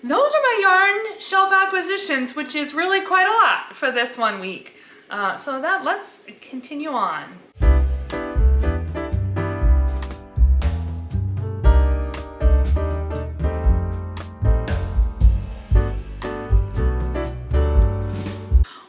those are my yarn shelf acquisitions, which is really quite a lot for this 1 week. Let's continue on.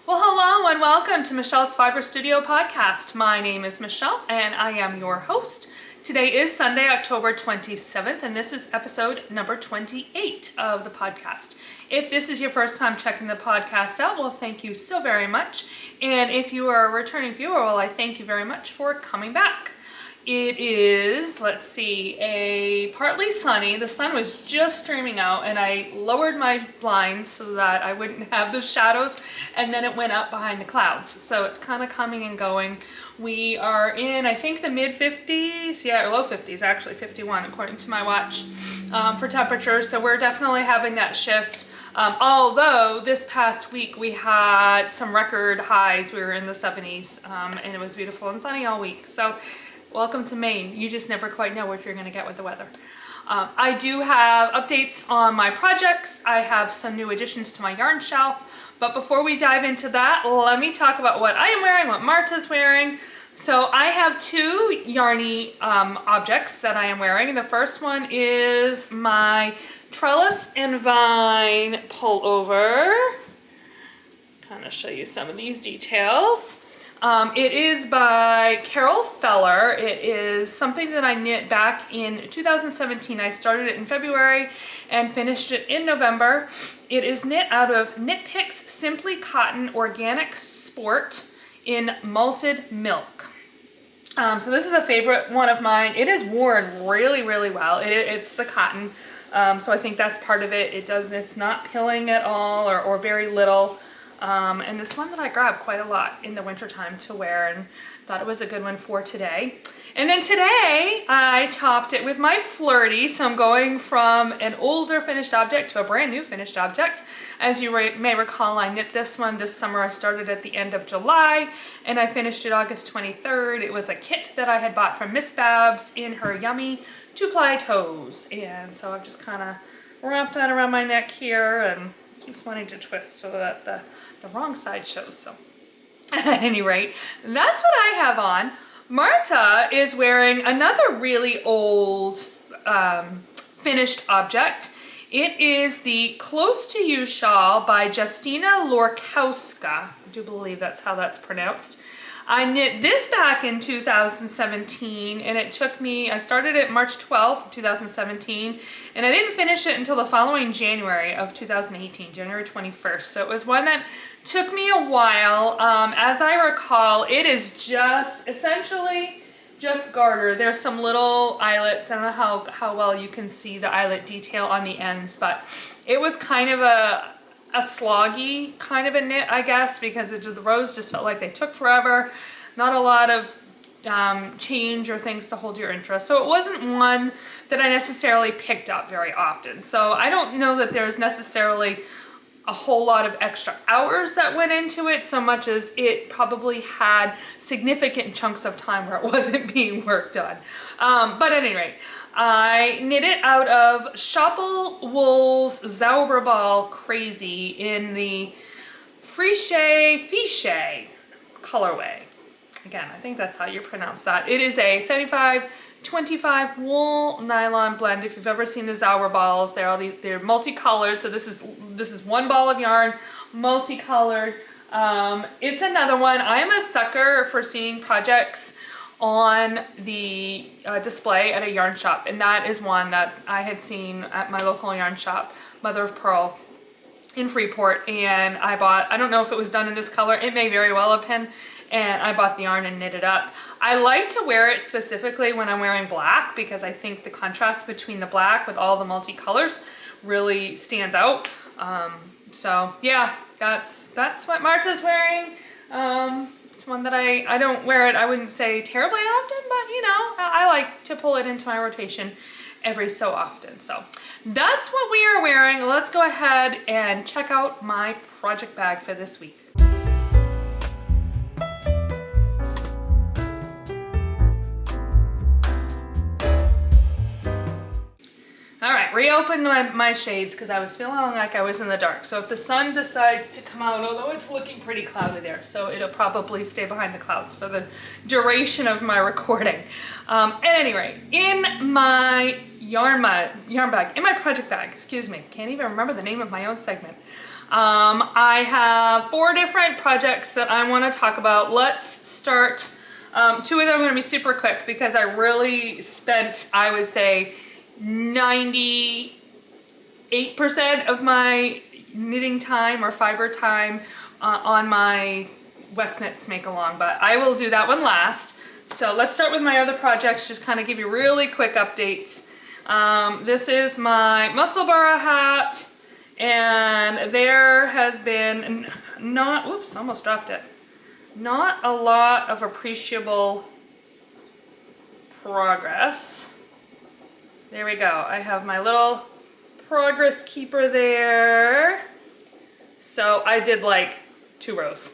Well, hello and welcome to Michelle's Fiber Studio podcast. My name is Michelle and I am your host. Today is Sunday, October 27th, and this is episode number 28 of the podcast. If this is your first time checking the podcast out, well, thank you so very much. And if you are a returning viewer, well, I thank you very much for coming back. It is, let's see, partly sunny. The sun was just streaming out and I lowered my blinds so that I wouldn't have the shadows, and then it went up behind the clouds. So it's kind of coming and going. We are in, I think, the mid 50s, or low 50s actually, 51 according to my watch, for temperature. So we're definitely having that shift. Although this past week we had some record highs. We were in the 70s and it was beautiful and sunny all week. So welcome to Maine. You just never quite know what you're going to get with the weather. I do have updates on my projects. I have some new additions to my yarn shelf. But before we dive into that, let me talk about what I am wearing, what Marta's wearing. So I have two Yarny objects that I am wearing. The first one is my Trellis and Vine pullover. Kind of show you some of these details. It is by Carol Feller. It is something that I knit back in 2017. I started it in February and finished it in November. It is knit out of Knit Picks Simply Cotton Organic Sport in malted milk. So this is a favorite one of mine. It is worn really, really well. It's the cotton, so I think that's part of it. It's not pilling at all or very little. And it's one that I grab quite a lot in the wintertime to wear and thought it was a good one for today. And then today I topped it with my Flirty. So I'm going from an older finished object to a brand new finished object. As you may recall, I knit this one this summer. I started at the end of July and I finished it August 23rd. It was a kit that I had bought from Miss Babs in her yummy 2-ply toes. And so I've just kind of wrapped that around my neck here and keeps wanting to twist so that the wrong side shows. So at any rate, that's what I have on. Marta is wearing another really old finished object. It is the Close to You shawl by Justyna Lorkowska. I do believe that's how that's pronounced. I knit this back in 2017 and it took me, I started it March 12th, 2017, and I didn't finish it until the following January of 2018, January 21st. So it was one that took me a while. As I recall, it is just essentially just garter. There's some little eyelets. I don't know how well you can see the eyelet detail on the ends, but it was kind of a sloggy kind of a knit, I guess, because the rows just felt like they took forever. Not a lot of change or things to hold your interest. So it wasn't one that I necessarily picked up very often. So I don't know that there's necessarily a whole lot of extra hours that went into it, so much as it probably had significant chunks of time where it wasn't being worked on. But at any rate, I knit it out of Shopple Wool's Zauberball Crazy in the Fiche colorway. Again, I think that's how you pronounce that. It is a 75-25 wool nylon blend. If you've ever seen the Zauberballs, they're multicolored. So this is one ball of yarn, multicolored. It's another one. I am a sucker for seeing projects on the display at a yarn shop, and that is one that I had seen at my local yarn shop, Mother of Pearl in Freeport, and I bought, I don't know if it was done in this color, it may very well have been, and I bought the yarn and knit it up. I like to wear it specifically when I'm wearing black because I think the contrast between the black with all the multicolors really stands out. So yeah, that's what Marta's wearing. It's one that I don't wear it, I wouldn't say terribly often, but you know, I like to pull it into my rotation every so often. So that's what we are wearing. Let's go ahead and check out my project bag for this week. reopened my shades because I was feeling like I was in the dark. So if the sun decides to come out, although it's looking pretty cloudy there, so it'll probably stay behind the clouds for the duration of my recording. At any rate, in my yarn bag, in my project bag, excuse me, can't even remember the name of my own segment. I have 4 different projects that I want to talk about. Let's start. 2 of them are going to be super quick because I really spent, I would say, 98% of my knitting time or fiber time on my WestKnits MKAL, but I will do that one last. So let's start with my other projects, just kind of give you really quick updates. This is my Musselburgh hat, and there has been almost dropped it. Not a lot of appreciable progress. There we go. I have my little progress keeper there. So I did like 2 rows.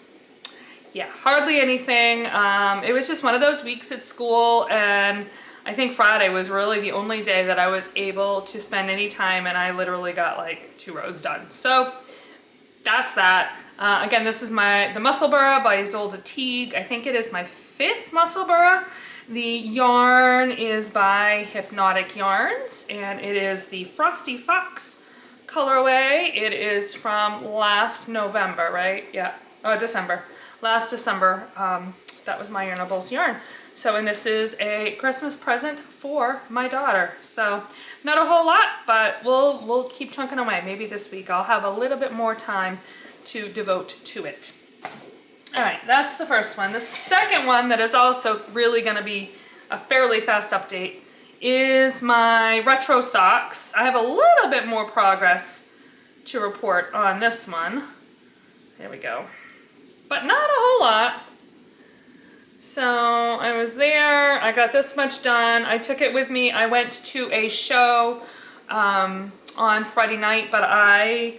Yeah, hardly anything. It was just one of those weeks at school, and I think Friday was really the only day that I was able to spend any time, and I literally got like 2 rows done. So that's that. Again, this is the Musselburgh by Ysolda Teague. I think it is my 5th Musselburgh. The yarn is by Hypnotic Yarns, and it is the Frosty Fox colorway. It is from last November, right? Yeah, December. Last December, that was my Yarnables yarn. So, and this is a Christmas present for my daughter. So, not a whole lot, but we'll keep chunking away. Maybe this week I'll have a little bit more time to devote to it. All right, that's the first one. The second one that is also really going to be a fairly fast update is my retro socks. I have a little bit more progress to report on this one. There we go. But not a whole lot. So I was there, I got this much done. I took it with me. I went to a show on Friday night, but I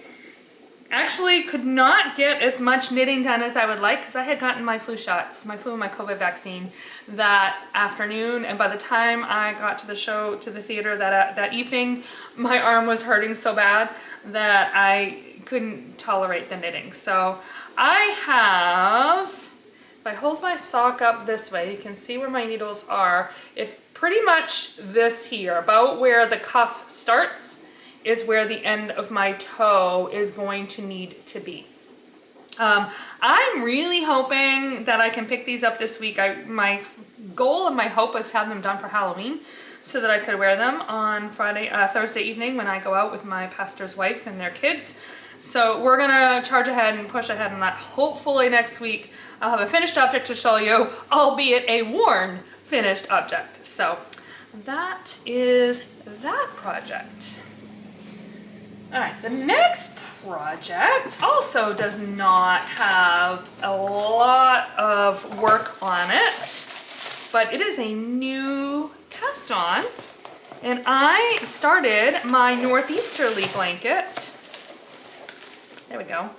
actually could not get as much knitting done as I would like because I had gotten my flu shots, my flu and my COVID vaccine that afternoon, and by the time I got to the show, to the theater that evening, my arm was hurting so bad that I couldn't tolerate the knitting. So I have, if I hold my sock up this way, you can see where my needles are. If pretty much this here, about where the cuff starts, is where the end of my toe is going to need to be. I'm really hoping that I can pick these up this week. My goal and my hope is to have them done for Halloween so that I could wear them on Thursday evening when I go out with my pastor's wife and their kids. So we're gonna charge ahead and push ahead on that. Hopefully next week I'll have a finished object to show you, albeit a worn finished object. So that is that project. All right, the next project also does not have a lot of work on it, but it is a new cast on, and I started my Northeasterly Blanket. There we go.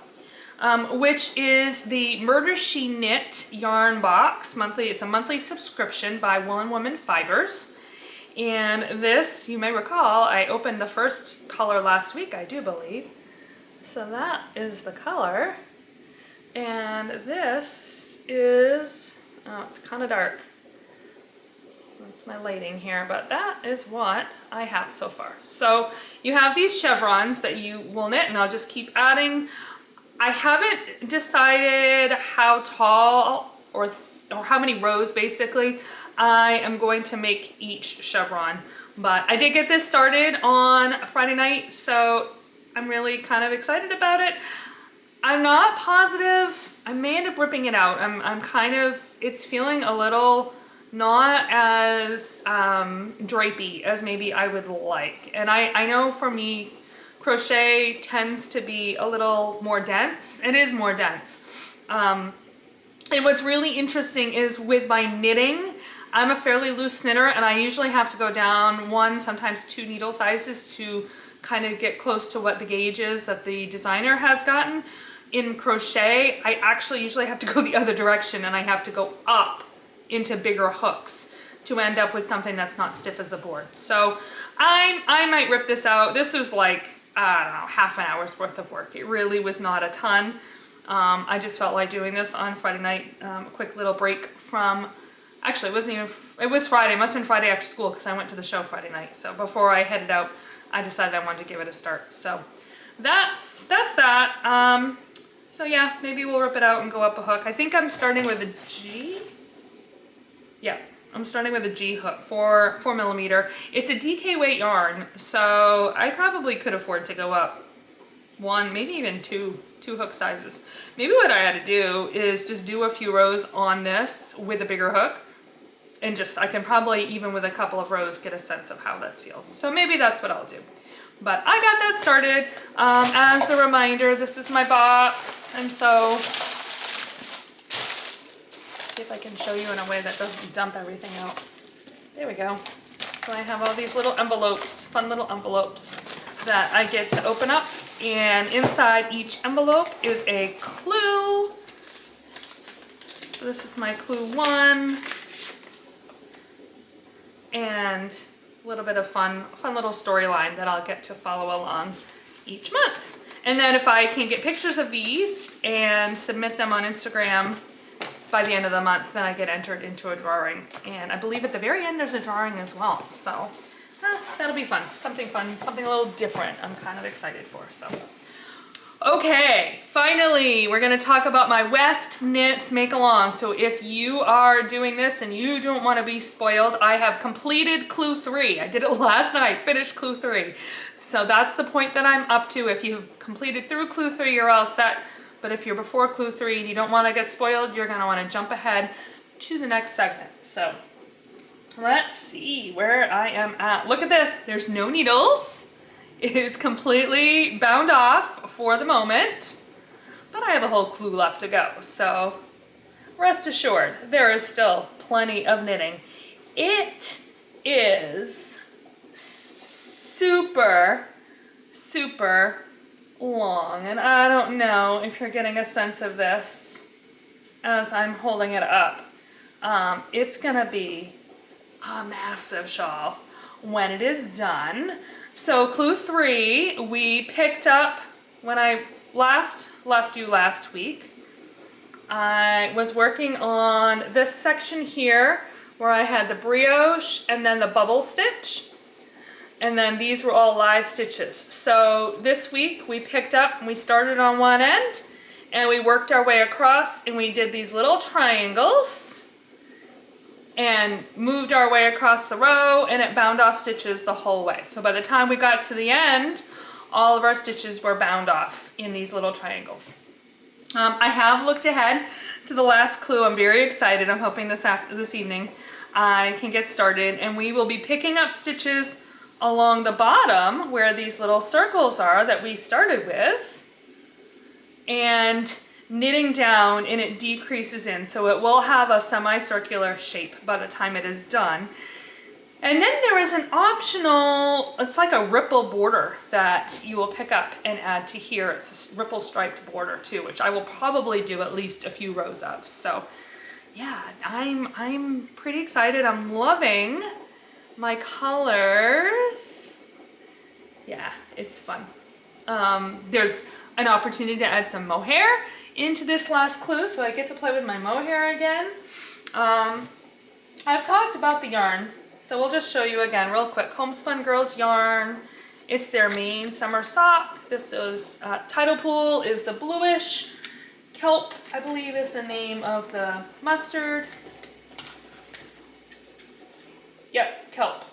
Which is the Murder She Knit yarn box monthly. It's a monthly subscription by Wool and Woman Fibers. And this, you may recall, I opened the first color last week, I do believe. So that is the color. And this is, oh, it's kind of dark. That's my lighting here, but that is what I have so far. So you have these chevrons that you will knit, and I'll just keep adding. I haven't decided how tall or how many rows basically I am going to make each chevron, but I did get this started on Friday night, so I'm really kind of excited about it. I'm not positive. I may end up ripping it out. I'm kind of, it's feeling a little not as drapey as maybe I would like. And I know for me, crochet tends to be a little more dense. It is more dense. And what's really interesting is with my knitting, I'm a fairly loose knitter, and I usually have to go down 1, sometimes 2 needle sizes to kind of get close to what the gauge is that the designer has gotten. In crochet, I actually usually have to go the other direction, and I have to go up into bigger hooks to end up with something that's not stiff as a board. So I might rip this out. This was like, I don't know, half an hour's worth of work. It really was not a ton. I just felt like doing this on Friday night, a quick little break from, actually it wasn't even, it was Friday, it must have been Friday after school because I went to the show Friday night. So before I headed out, I decided I wanted to give it a start. So that's that. So yeah, maybe we'll rip it out and go up a hook. I think I'm starting with a G. Yeah, I'm starting with a G hook, 4mm. It's a DK weight yarn, so I probably could afford to go up one, maybe even two hook sizes. Maybe what I had to do is just do a few rows on this with a bigger hook, and just, I can probably, even with a couple of rows, get a sense of how this feels. So maybe that's what I'll do. But I got that started. As a reminder, this is my box, and so see if I can show you in a way that doesn't dump everything out. There we go. So I have all these little envelopes, fun little envelopes that I get to open up, and inside each envelope is a clue. So this is my clue 1, and a little bit of fun little storyline that I'll get to follow along each month. And then if I can get pictures of these and submit them on Instagram by the end of the month, then I get entered into a drawing. And I believe at the very end there's a drawing as well. So that'll be fun, something a little different I'm kind of excited for. So okay, finally we're gonna talk about my WestKnits MKAL. So if you are doing this and you don't want to be spoiled, I have completed clue 3. I did it last night, finished clue 3. So that's the point that I'm up to. If you've completed through clue 3, you're all set. But if you're before clue 3 and you don't want to get spoiled, you're gonna want to jump ahead to the next segment. So let's see where I am at. Look at this, there's no needles. It is completely bound off for the moment, but I have a whole clue left to go. So rest assured, there is still plenty of knitting. It is super long, and I don't know if you're getting a sense of this as I'm holding it up. It's gonna be a massive shawl when it is done. So clue 3, we picked up when I last left you last week. I was working on this section here where I had the brioche and then the bubble stitch. And then these were all live stitches. So this week we picked up and we started on one end and we worked our way across and we did these little triangles and moved our way across the row, and it bound off stitches the whole way. So by the time we got to the end, all of our stitches were bound off in these little triangles. I have looked ahead to the last clue. I'm very excited. I'm hoping this evening I can get started, and we will be picking up stitches along the bottom where these little circles are that we started with, and knitting down, and it decreases in, so it will have a semicircular shape by the time it is done. And then there is an optional, it's like a ripple border that you will pick up and add to here. It's a ripple striped border too, which I will probably do at least a few rows of. So yeah, I'm pretty excited. I'm loving my colors. Yeah, it's fun. There's an opportunity to add some mohair into this last clue, so I get to play with my mohair again. I've talked about the yarn, so we'll just show you again real quick. Homespun Girls yarn. It's their main summer sock. This is Tidal Pool is the bluish. Kelp, I believe, is the name of the mustard. Yep, Kelp.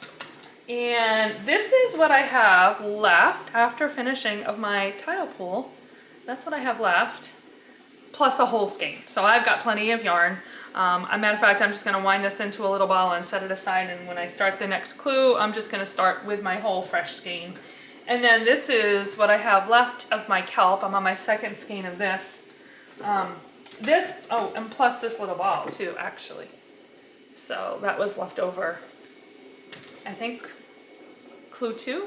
And this is what I have left after finishing of my Tidal Pool. That's what I have left, plus a whole skein. So I've got plenty of yarn. As a matter of fact, I'm just going to wind this into a little ball and set it aside, and when I start the next clue, I'm just going to start with my whole fresh skein. And then this is what I have left of my kelp. I'm on my second skein of this. Oh, and plus this little ball too, actually. So that was left over, I think, clue 2?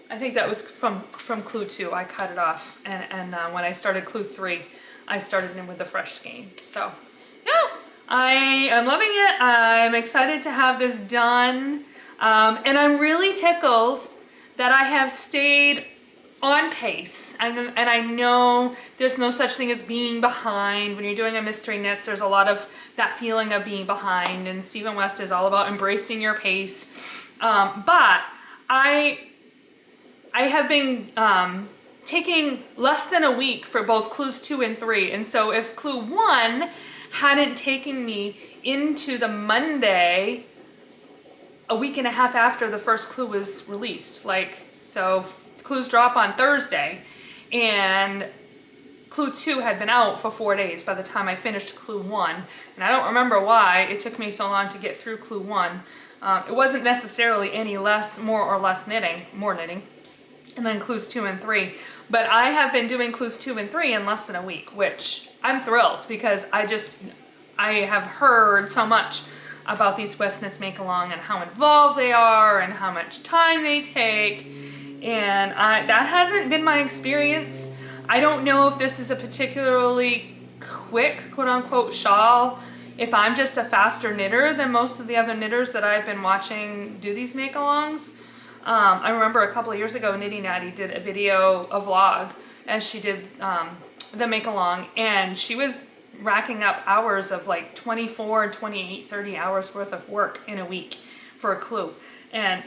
I think that was from clue 2. I cut it off, and when I started clue 3, I started in with the fresh skein. So yeah, I am loving it. I'm excited to have this done. And I'm really tickled that I have stayed on pace. And I know there's no such thing as being behind. When you're doing a mystery knits, there's a lot of that feeling of being behind, and Stephen West is all about embracing your pace. But I have been taking less than a week for both clues 2 and 3. And so if clue 1 hadn't taken me into the Monday, a week and a half after the first clue was released, so clues drop on Thursday, and clue 2 had been out for 4 days by the time I finished clue 1. And I don't remember why it took me so long to get through clue 1. It wasn't necessarily any more or less knitting, more knitting, and then clues 2 and 3. But I have been doing clues 2 and 3 in less than a week, which I'm thrilled, because I have heard so much about these WestKnits MKAL and how involved they are and how much time they take. And that hasn't been my experience. I don't know if this is a particularly quick, quote unquote, shawl, if I'm just a faster knitter than most of the other knitters that I've been watching do these make-alongs. I remember a couple of years ago, Nitty Natty did a vlog as she did the make-along, and she was racking up hours of like 24, 28, 30 hours worth of work in a week for a clue. And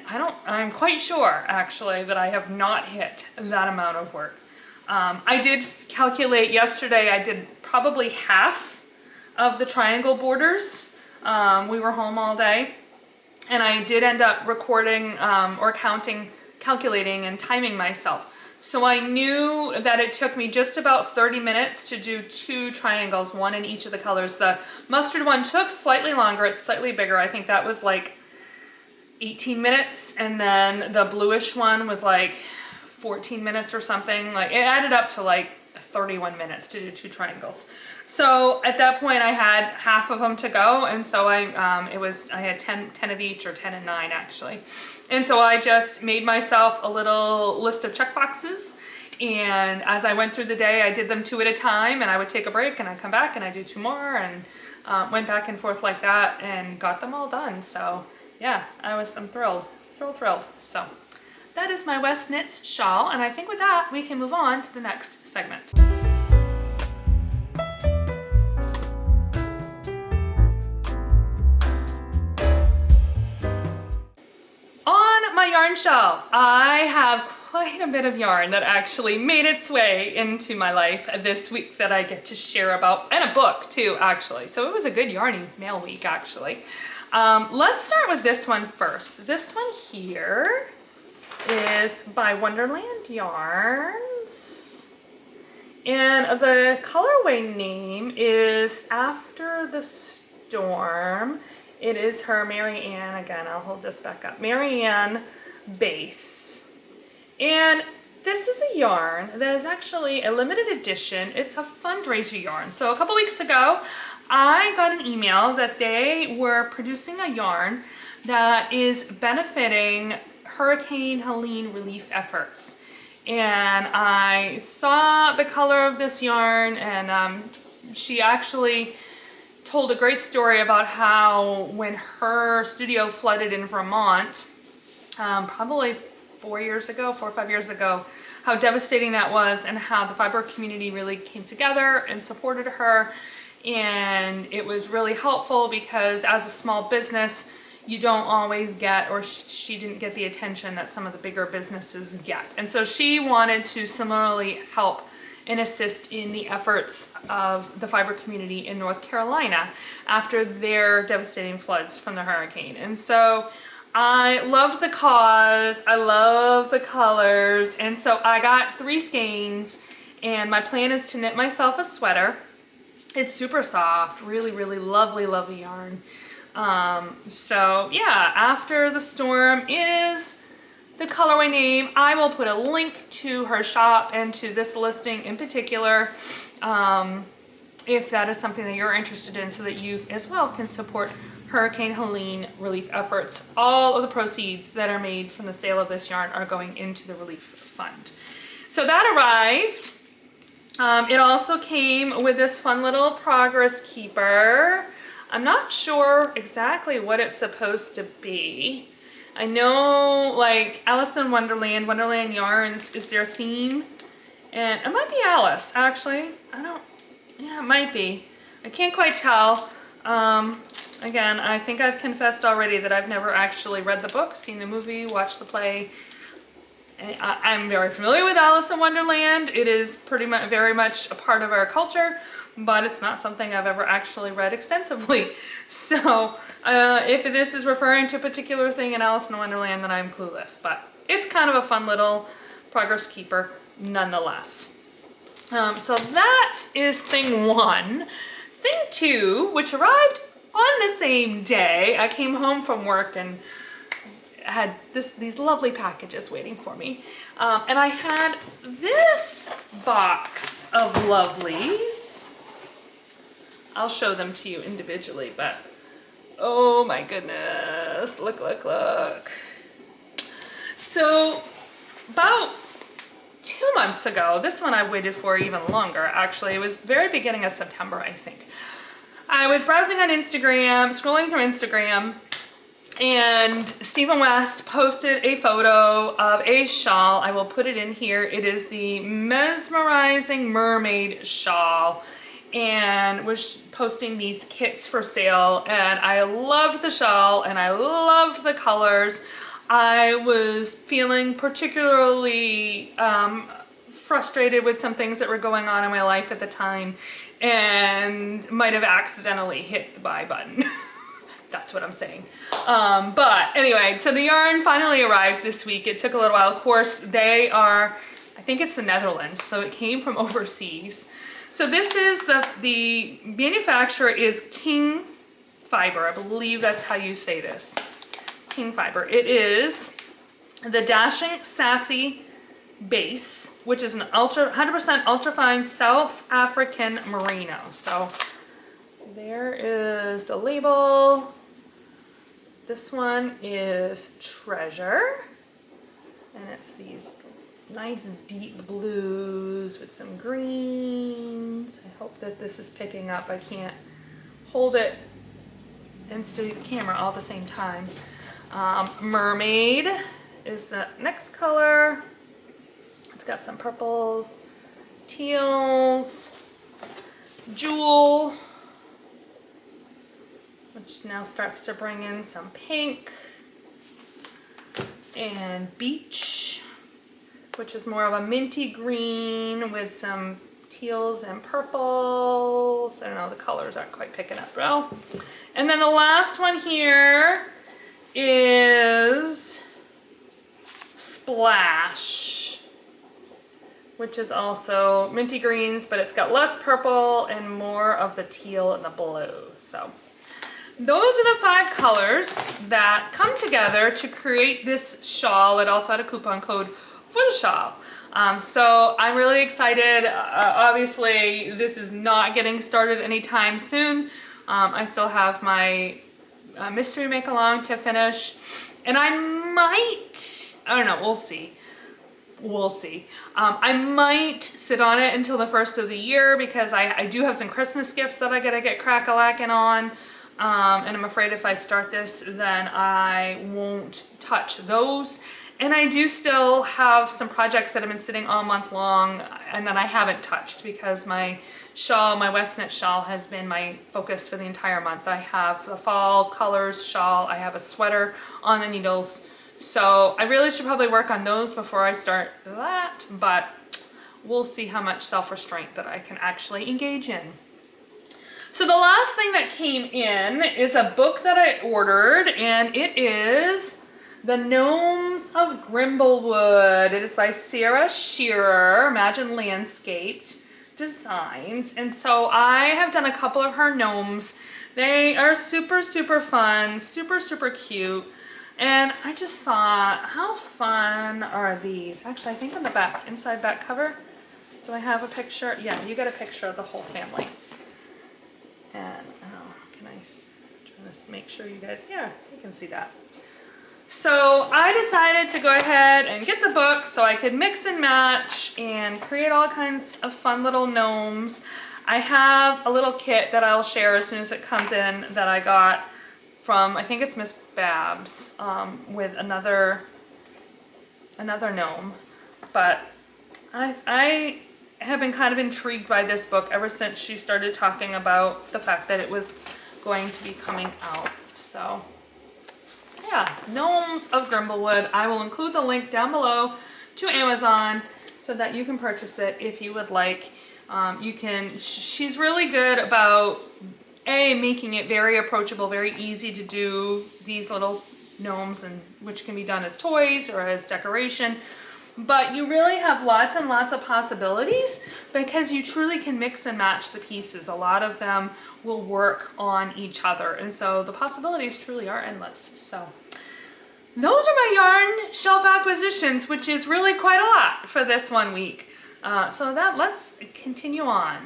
I'm quite sure actually that I have not hit that amount of work. I did calculate yesterday, I did probably half of the triangle borders. We were home all day, and I did end up recording or calculating and timing myself. So I knew that it took me just about 30 minutes to do 2 triangles, 1 in each of the colors. The mustard one took slightly longer, it's slightly bigger. I think that was like 18 minutes, and then the bluish one was like 14 minutes or something. Like, it added up to like 31 minutes to do 2 triangles. So at that point I had half of them to go, and so I had 10 of each, or 10 and 9 actually. And so I just made myself a little list of check boxes, and as I went through the day I did them 2 at a time, and I would take a break and I'd come back and I'd do 2 more, and went back and forth like that and got them all done. So yeah, I'm thrilled. So that is my WestKnits shawl, and I think with that we can move on to the next segment. On my yarn shelf, I have quite a bit of yarn that actually made its way into my life this week that I get to share about, and a book too actually. So it was a good yarny mail week actually. Let's start with this one first. This one here is by Wonderland Yarns, and the colorway name is After the Storm. It is her Mary Ann, again, I'll hold this back up, Mary Ann base. And this is a yarn that is actually a limited edition. It's a fundraiser yarn. So a couple weeks ago, I got an email that they were producing a yarn that is benefiting Hurricane Helene relief efforts. And I saw the color of this yarn, and she actually told a great story about how when her studio flooded in Vermont, probably 4 or 5 years ago, how devastating that was, and how the fiber community really came together and supported her. And it was really helpful because as a small business, you don't always get, or she didn't get the attention that some of the bigger businesses get. And so she wanted to similarly help and assist in the efforts of the fiber community in North Carolina after their devastating floods from the hurricane. And so I loved the cause, I love the colors, and so I got 3 skeins, and my plan is to knit myself a sweater. It's super soft, really, really lovely, lovely yarn. So yeah, After the Storm is the colorway name. I will put a link to her shop and to this listing in particular, if that is something that you're interested in, so that you as well can support Hurricane Helene relief efforts. All of the proceeds that are made from the sale of this yarn are going into the relief fund. So that arrived. It also came with this fun little progress keeper. I'm not sure exactly what it's supposed to be. I know like Alice in Wonderland, Wonderland Yarns is their theme. And it might be Alice, actually. Yeah, it might be. I can't quite tell. Again, I think I've confessed already that I've never actually read the book, seen the movie, watched the play. And I'm very familiar with Alice in Wonderland. It is pretty much, very much a part of our culture, but it's not something I've ever actually read extensively. So if this is referring to a particular thing in Alice in Wonderland, then I'm clueless. But it's kind of a fun little progress keeper nonetheless. So that is thing one. Thing two, which arrived on the same day, I came home from work and had these lovely packages waiting for me. And I had this box of lovelies. I'll show them to you individually, but oh my goodness, look, look, look. So about 2 months ago, this one I waited for even longer, actually. It was very beginning of September, I think. I was browsing on Instagram, scrolling through Instagram, and Stephen West posted a photo of a shawl. I will put it in here. It is the Mesmerizing Mermaid shawl, and was posting these kits for sale, and I loved the shawl and I loved the colors. I was feeling particularly frustrated with some things that were going on in my life at the time, and might have accidentally hit the buy button. That's what I'm saying. But anyway, so the yarn finally arrived this week. It took a little while. Of course, they are, I think it's the Netherlands, so it came from overseas. So this is the manufacturer is King Fiber. I believe that's how you say this. King Fiber. It is the Dashing Sassy base, which is an 100% ultrafine South African merino. So there is the label. This one is Treasure, and it's these nice deep blues with some greens. I hope that this is picking up. I can't hold it and steady the camera all at the same time. Mermaid is the next color. It's got some purples, teals, Jewel, which now starts to bring in some pink, and Beach, which is more of a minty green with some teals and purples. I don't know, the colors aren't quite picking up well. And then the last one here is Splash, which is also minty greens, but it's got less purple and more of the teal and the blue. So those are the 5 colors that come together to create this shawl. It also had a coupon code for the shawl. So I'm really excited. Obviously, this is not getting started anytime soon. I still have my mystery make-along to finish, and I don't know, we'll see. We'll see. I might sit on it until the first of the year, because I do have some Christmas gifts that I gotta get crack-a-lacking on, and I'm afraid if I start this, then I won't touch those. And I do still have some projects that have been sitting all month long and that I haven't touched, because my shawl, my WestKnits shawl, has been my focus for the entire month. I have the fall colors shawl, I have a sweater on the needles, so I really should probably work on those before I start that, but we'll see how much self-restraint that I can actually engage in. So the last thing that came in is a book that I ordered, and it is The Gnomes of Grimblewood. It is by Sarah Schira, Imagine Landscaped Designs. And so I have done a couple of her gnomes. They are super, super fun, super, super cute. And I just thought, how fun are these? Actually, I think on the back, inside back cover, do I have a picture? Yeah, you got a picture of the whole family. And, oh, can I try to make sure you guys, yeah, you can see that. So I decided to go ahead and get the book so I could mix and match and create all kinds of fun little gnomes. I have a little kit that I'll share as soon as it comes in that I got from, I think it's Miss Babs, with another gnome. But I have been kind of intrigued by this book ever since she started talking about the fact that it was going to be coming out. So yeah, Gnomes of Grimblewood. I will include the link down below to Amazon so that you can purchase it if you would like. She's really good about making it very approachable, very easy to do these little gnomes, and which can be done as toys or as decoration. But you really have lots and lots of possibilities because you truly can mix and match the pieces. A lot of them will work on each other, and so the possibilities truly are endless. So those are my yarn shelf acquisitions, which is really quite a lot for this 1 week. Let's continue on.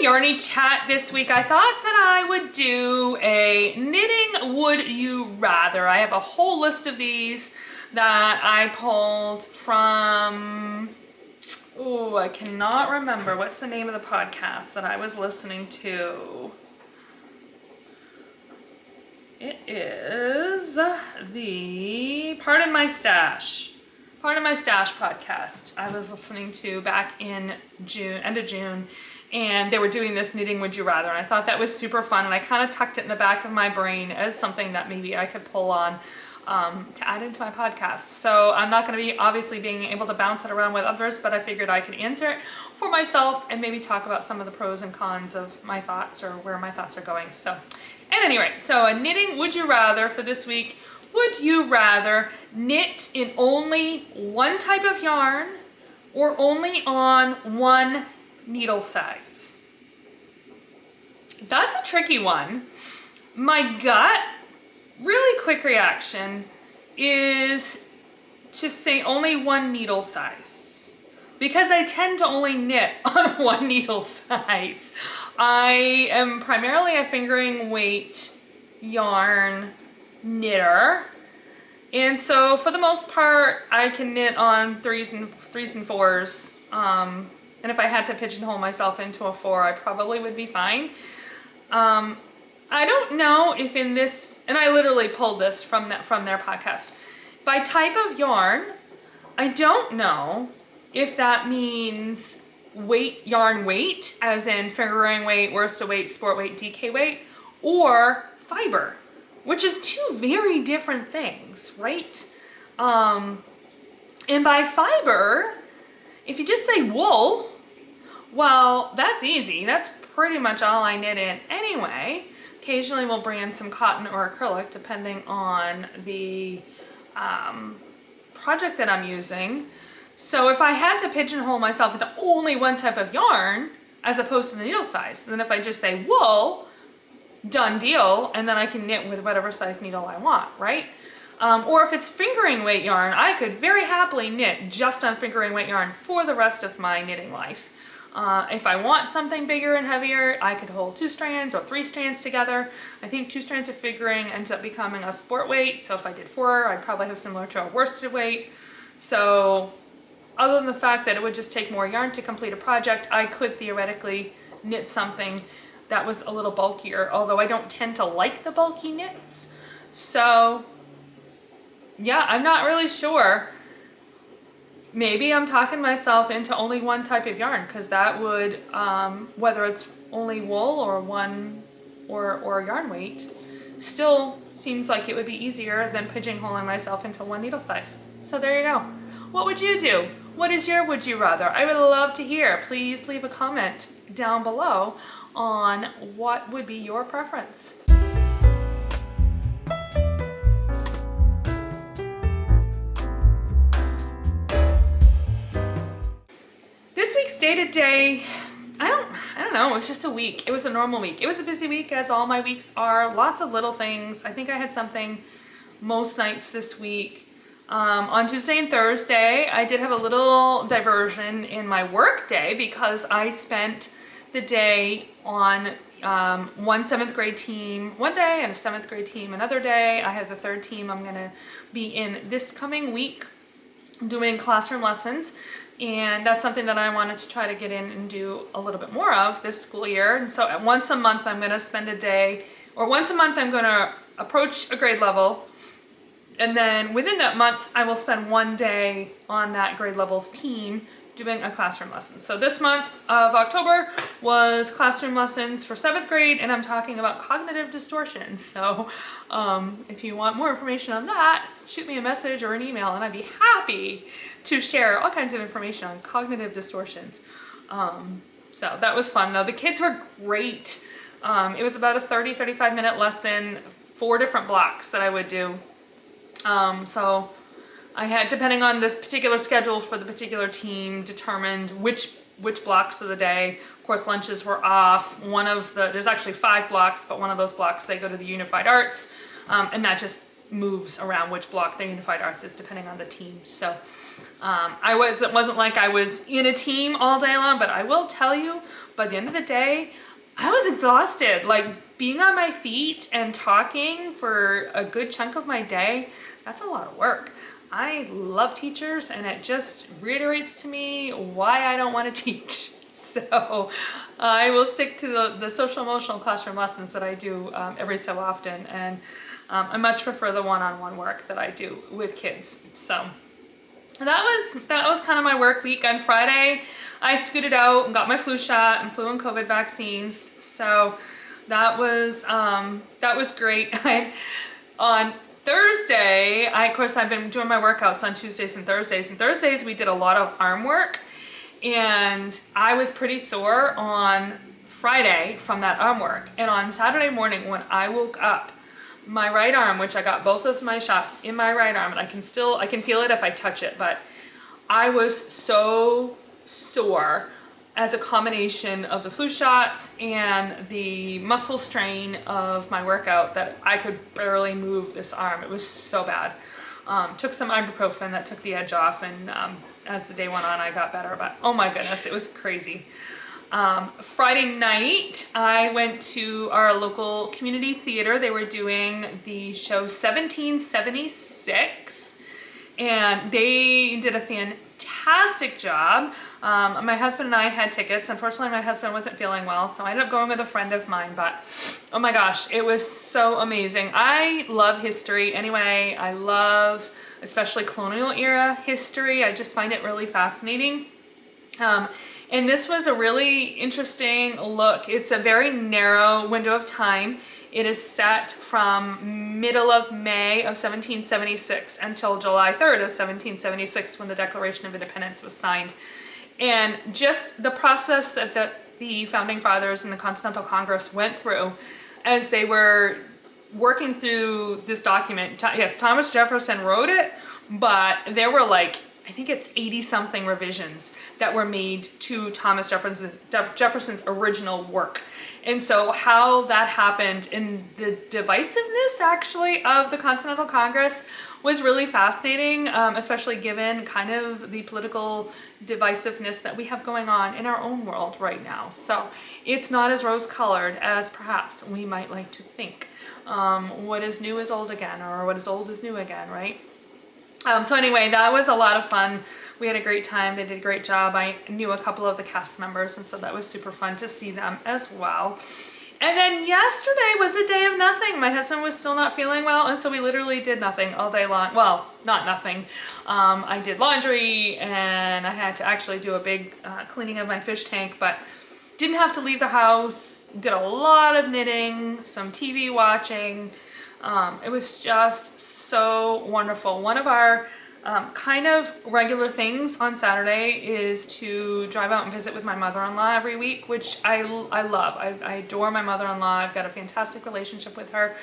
Yarny Chat this week, I thought that I would do a knitting would you rather. I have a whole list of these that I pulled from, oh, I cannot remember. What's the name of the podcast that I was listening to? It is the Pardon My Stash podcast I was listening to back in June, end of June. And they were doing this knitting would you rather, and I thought that was super fun, and I kind of tucked it in the back of my brain as something that maybe I could pull on to add into my podcast. So I'm not going to be obviously being able to bounce it around with others, but I figured I could answer it for myself and maybe talk about some of the pros and cons of my thoughts or where my thoughts are going. So at any rate, so a knitting would you rather for this week. Would you rather knit in only one type of yarn or only on one needle size? That's a tricky one. My gut, really quick reaction, is to say only one needle size, because I tend to only knit on one needle size. I am primarily a fingering weight yarn knitter, and so for the most part I can knit on threes and fours. And if I had to pigeonhole myself into a 4, I probably would be fine. I don't know if in this, and I literally pulled this from their podcast, by type of yarn, I don't know if that means yarn weight, as in fingering weight, worsted weight, sport weight, DK weight, or fiber, which is two very different things, right? And by fiber, if you just say wool, well, that's easy. That's pretty much all I knit in anyway. Occasionally we'll bring in some cotton or acrylic depending on the project that I'm using. So if I had to pigeonhole myself into only one type of yarn as opposed to the needle size, then if I just say wool, done deal, and then I can knit with whatever size needle I want, right? Or if it's fingering weight yarn, I could very happily knit just on fingering weight yarn for the rest of my knitting life. If I want something bigger and heavier, I could hold 2 strands or 3 strands together. I think 2 strands of fingering ends up becoming a sport weight, so if I did 4, I'd probably have similar to a worsted weight. So other than the fact that it would just take more yarn to complete a project, I could theoretically knit something that was a little bulkier, although I don't tend to like the bulky knits. So yeah, I'm not really sure. Maybe I'm talking myself into only one type of yarn, because that would, whether it's only wool or one or yarn weight, still seems like it would be easier than pigeonholing myself into one needle size. So there you go. What would you do? What is your would you rather? I would love to hear. Please leave a comment down below on what would be your preference. This week's day-to-day, I don't know, it was just a week. It was a normal week. It was a busy week, as all my weeks are. Lots of little things. I think I had something most nights this week. On Tuesday and Thursday, I did have a little diversion in my work day because I spent the day on one 7th grade team one day and a 7th grade team another day. I have the 3rd team I'm going to be in this coming week. doing classroom lessons, and that's something that I wanted to try to get in and do a little bit more of this school year. And so once a month I'm going to spend a day, or once a month I'm going to approach a grade level, and then within that month I will spend one day on that grade level's team doing a classroom lesson. So this month of October was classroom lessons for 7th grade, and I'm talking about cognitive distortion. So if you want more information on that, shoot me a message or an email, and I'd be happy to share all kinds of information on cognitive distortions. So that was fun though. The kids were great. It was about a 30-35 minute lesson, 4 different blocks that I would do. So I had, depending on this particular schedule for the particular team, determined which blocks of the day. Of course, lunches were off. There's actually 5 blocks, but one of those blocks, they go to the Unified Arts, and that just moves around which block the Unified Arts is depending on the team. So it wasn't like I was in a team all day long, but I will tell you, by the end of the day, I was exhausted. Like, being on my feet and talking for a good chunk of my day, that's a lot of work. I love teachers, and it just reiterates to me why I don't want to teach. So I will stick to the social emotional classroom lessons that I do every so often, and I much prefer the one-on-one work that I do with kids. So that was kind of my work week. On Friday, I scooted out and got my flu shot and flu and COVID vaccines. So that was great. On Thursday, of course, I've been doing my workouts on Tuesdays and Thursdays. And Thursdays, we did a lot of arm work. And I was pretty sore on Friday from that arm work. And on Saturday morning, when I woke up, my right arm, which I got both of my shots in my right arm, and I can feel it if I touch it, but I was so sore as a combination of the flu shots and the muscle strain of my workout that I could barely move this arm. It was so bad. Took some ibuprofen that took the edge off, and as the day went on, I got better, but oh my goodness, it was crazy. Friday night, I went to our local community theater. They were doing the show 1776, and they did a fantastic job. My husband and I had tickets. Unfortunately, my husband wasn't feeling well, so I ended up going with a friend of mine, but oh my gosh, it was so amazing. I love history anyway. I love especially colonial era history. I just find it really fascinating. And this was a really interesting look. It's a very narrow window of time. It is set from middle of May of 1776 until July 3rd of 1776, when the Declaration of Independence was signed. And just the process that the Founding Fathers and the Continental Congress went through as they were working through this document. Yes, Thomas Jefferson wrote it, but there were like, I think it's 80-something revisions that were made to Thomas Jefferson's original work. And so how that happened in the divisiveness actually of the Continental Congress was really fascinating, especially given kind of the political divisiveness that we have going on in our own world right now. So it's not as rose-colored as perhaps we might like to think. What is new is old again, or what is old is new again, right? So anyway, that was a lot of fun. We had a great time. They did a great job. I knew a couple of the cast members, and so that was super fun to see them as well. And then yesterday was a day of nothing. My husband was still not feeling well, and so we literally did nothing all day long. Well, not nothing. I did laundry, and I had to actually do a big cleaning of my fish tank, but didn't have to leave the house. Did a lot of knitting, some TV watching. It was just so wonderful. One of our kind of regular things on Saturday is to drive out and visit with my mother-in-law every week, which I love. I adore my mother-in-law. I've got a fantastic relationship with her.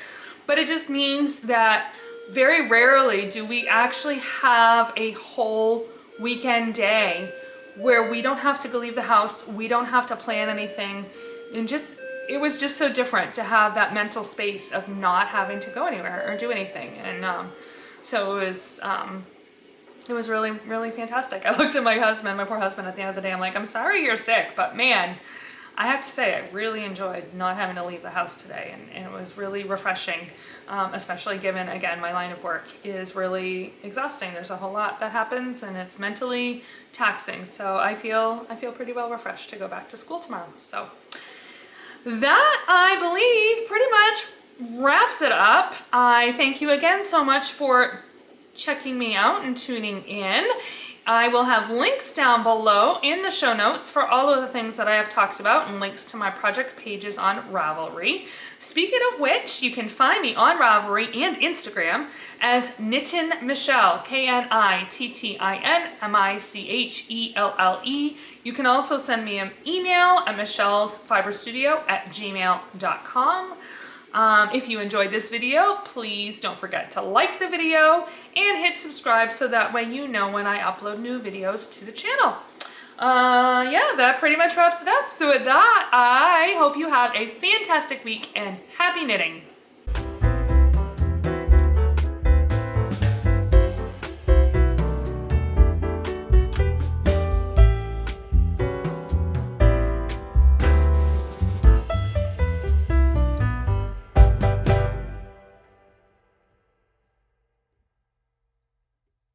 But it just means that very rarely do we actually have a whole weekend day where we don't have to go leave the house, we don't have to plan anything, and it was just so different to have that mental space of not having to go anywhere or do anything. And so it was really, really fantastic. I looked at my husband, my poor husband, at the end of the day. I'm like, I'm sorry you're sick, but man, I have to say, I really enjoyed not having to leave the house today, and it was really refreshing, especially given, again, my line of work is really exhausting. There's a whole lot that happens, and it's mentally taxing. So I feel pretty well refreshed to go back to school tomorrow. So that, I believe, pretty much wraps it up. I thank you again so much for checking me out and tuning in. I will have links down below in the show notes for all of the things that I have talked about and links to my project pages on Ravelry. Speaking of which, you can find me on Ravelry and Instagram as Knittin Michelle, KNITTINMICHELLE. You can also send me an email at michellesfiberstudio@gmail.com. If you enjoyed this video, please don't forget to like the video and hit subscribe so that way you know when I upload new videos to the channel. Yeah, that pretty much wraps it up. So with that, I hope you have a fantastic week and happy knitting.